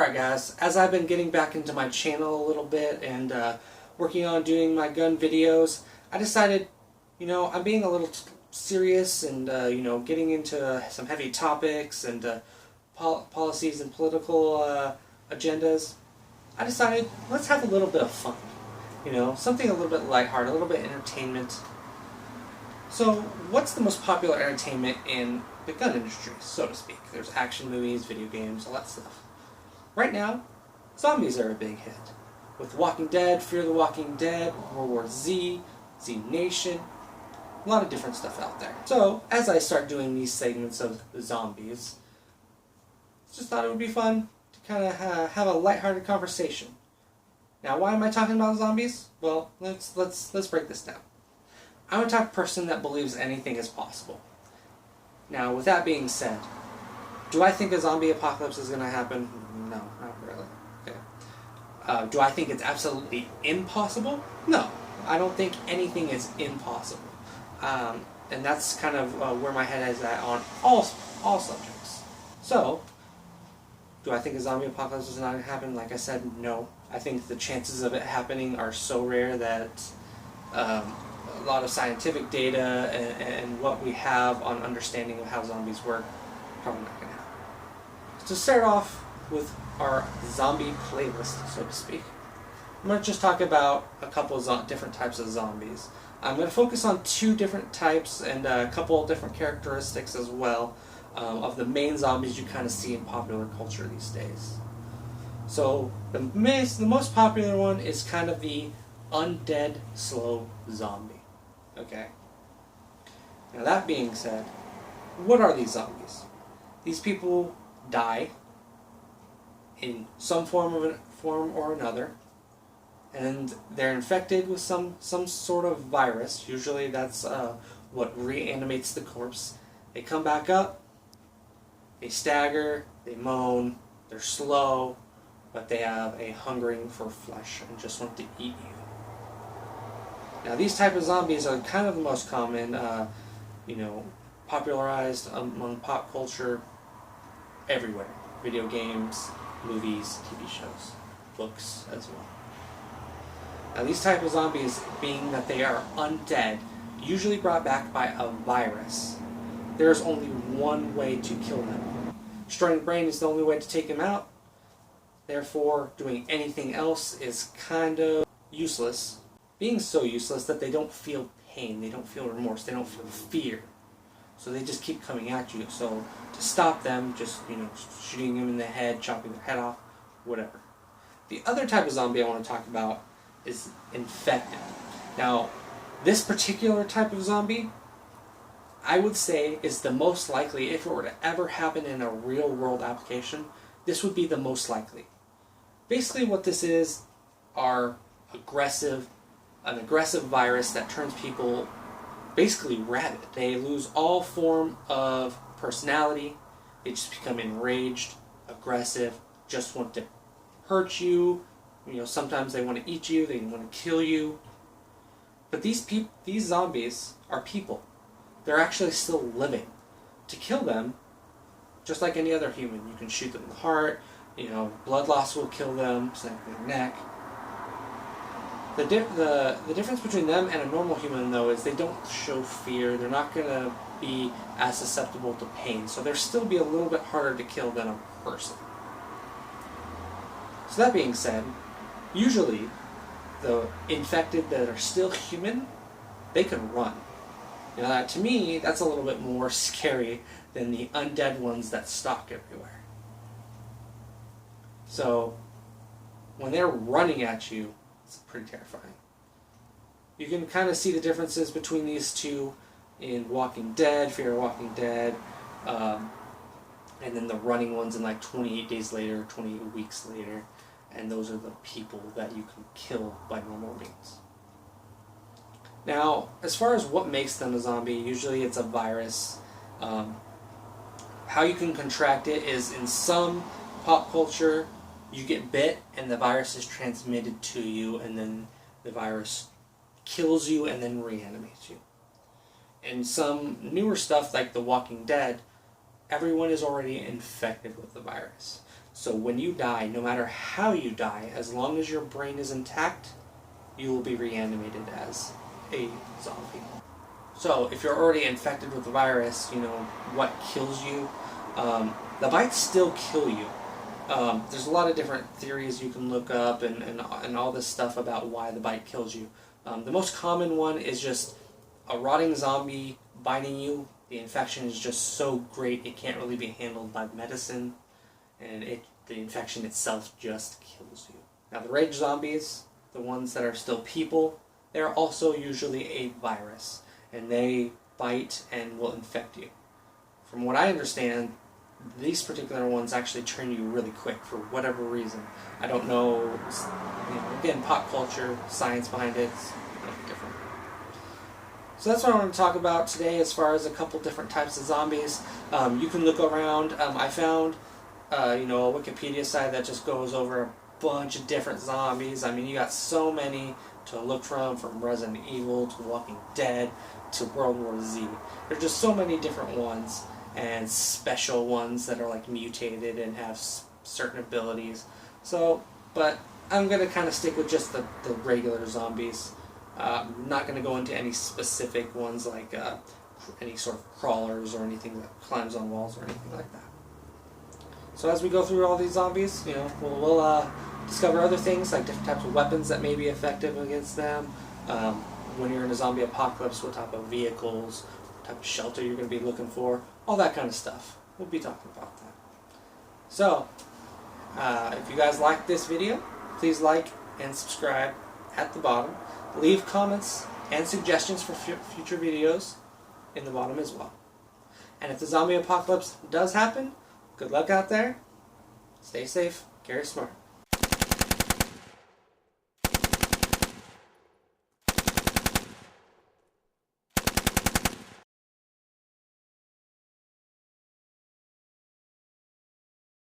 Alright guys, as I've been getting back into my channel a little bit and working on doing my gun videos, I decided, I'm being a little serious and, getting into some heavy topics and policies and political agendas. I decided, let's have a little bit of fun. Something a little bit lighthearted, a little bit entertainment. So, what's the most popular entertainment in the gun industry, so to speak? There's action movies, video games, all that stuff. Right now, zombies are a big hit. With Walking Dead, Fear the Walking Dead, World War Z, Z Nation, a lot of different stuff out there. So, as I start doing these segments of zombies, just thought it would be fun to kind of have a lighthearted conversation. Now, why am I talking about zombies? Well, let's break this down. I'm a type of person that believes anything is possible. Now, with that being said, do I think a zombie apocalypse is going to happen? No, not really. Okay. Do I think it's absolutely impossible? No, I don't think anything is impossible. And that's kind of where my head is at on all subjects. So, do I think a zombie apocalypse is not going to happen? Like I said, no. I think the chances of it happening are so rare that a lot of scientific data and what we have on understanding of how zombies work probably not going to happen. To start off with our zombie playlist, so to speak, I'm going to just talk about a couple of different types of zombies. I'm going to focus on two different types and a couple of different characteristics as well of the main zombies you kind of see in popular culture these days. So the most popular one is kind of the undead slow zombie. Okay. Now that being said, what are these zombies? These people die in some form or another, and they're infected with some sort of virus. Usually that's what reanimates the corpse. They come back up, they stagger, they moan, they're slow, but they have a hungering for flesh and just want to eat you. Now these type of zombies are kind of the most common, popularized among pop culture everywhere. Video games, movies, TV shows, books as well. Now these type of zombies, being that they are undead, usually brought back by a virus. There is only one way to kill them. Destroying the brain is the only way to take them out. Therefore, doing anything else is kind of useless. Being so useless that they don't feel pain, they don't feel remorse, they don't feel fear. So they just keep coming at you. So to stop them, just, shooting them in the head, chopping their head off, whatever. The other type of zombie I want to talk about is infected. Now, this particular type of zombie, I would say, is the most likely, if it were to ever happen in a real world application, this would be the most likely. Basically what this is are an aggressive virus that turns people basically rabid. They lose all form of personality. They just become enraged, aggressive, just want to hurt you. Sometimes they want to eat you, they want to kill you. But these zombies are people. They're actually still living. To kill them, just like any other human, you can shoot them in the heart, blood loss will kill them, snap their neck. The difference between them and a normal human, though, is they don't show fear. They're not going to be as susceptible to pain, so they'll still be a little bit harder to kill than a person. So that being said, usually the infected that are still human, they can run. To me, that's a little bit more scary than the undead ones that stalk everywhere. So when they're running at you, it's pretty terrifying. You can kind of see the differences between these two in Walking Dead, Fear of Walking Dead, and then the running ones in like 28 days later, 28 weeks later, and those are the people that you can kill by normal means. Now, as far as what makes them a zombie, usually it's a virus. How you can contract it is, in some pop culture, you get bit and the virus is transmitted to you, and then the virus kills you and then reanimates you. In some newer stuff like The Walking Dead, everyone is already infected with the virus. So when you die, no matter how you die, as long as your brain is intact, you will be reanimated as a zombie. So if you're already infected with the virus, you know, what kills you? The bites still kill you. There's a lot of different theories you can look up and all this stuff about why the bite kills you. The most common one is just a rotting zombie biting you. The infection is just so great it can't really be handled by medicine, and the infection itself just kills you. Now the rage zombies, the ones that are still people, they're also usually a virus, and they bite and will infect you. From what I understand, these particular ones actually turn you really quick for whatever reason. I don't know, you know, again, pop culture, science behind it, it's different. So that's what I want to talk about today as far as a couple different types of zombies. You can look around. I found you know, a Wikipedia site that just goes over a bunch of different zombies. I mean, you got so many to look from Resident Evil to Walking Dead to World War Z. There's just so many different ones, and special ones that are like mutated and have certain abilities. So, but I'm going to kind of stick with just the regular zombies. I'm not going to go into any specific ones like any sort of crawlers or anything that climbs on walls or anything like that. So as we go through all these zombies, you know, we'll discover other things like different types of weapons that may be effective against them. When you're in a zombie apocalypse, what type of vehicles, what type of shelter you're going to be looking for, all that kind of stuff. We'll be talking about that. So, if you guys like this video, please like and subscribe at the bottom. Leave comments and suggestions for future videos in the bottom as well. And if the zombie apocalypse does happen, good luck out there. Stay safe, carry smart.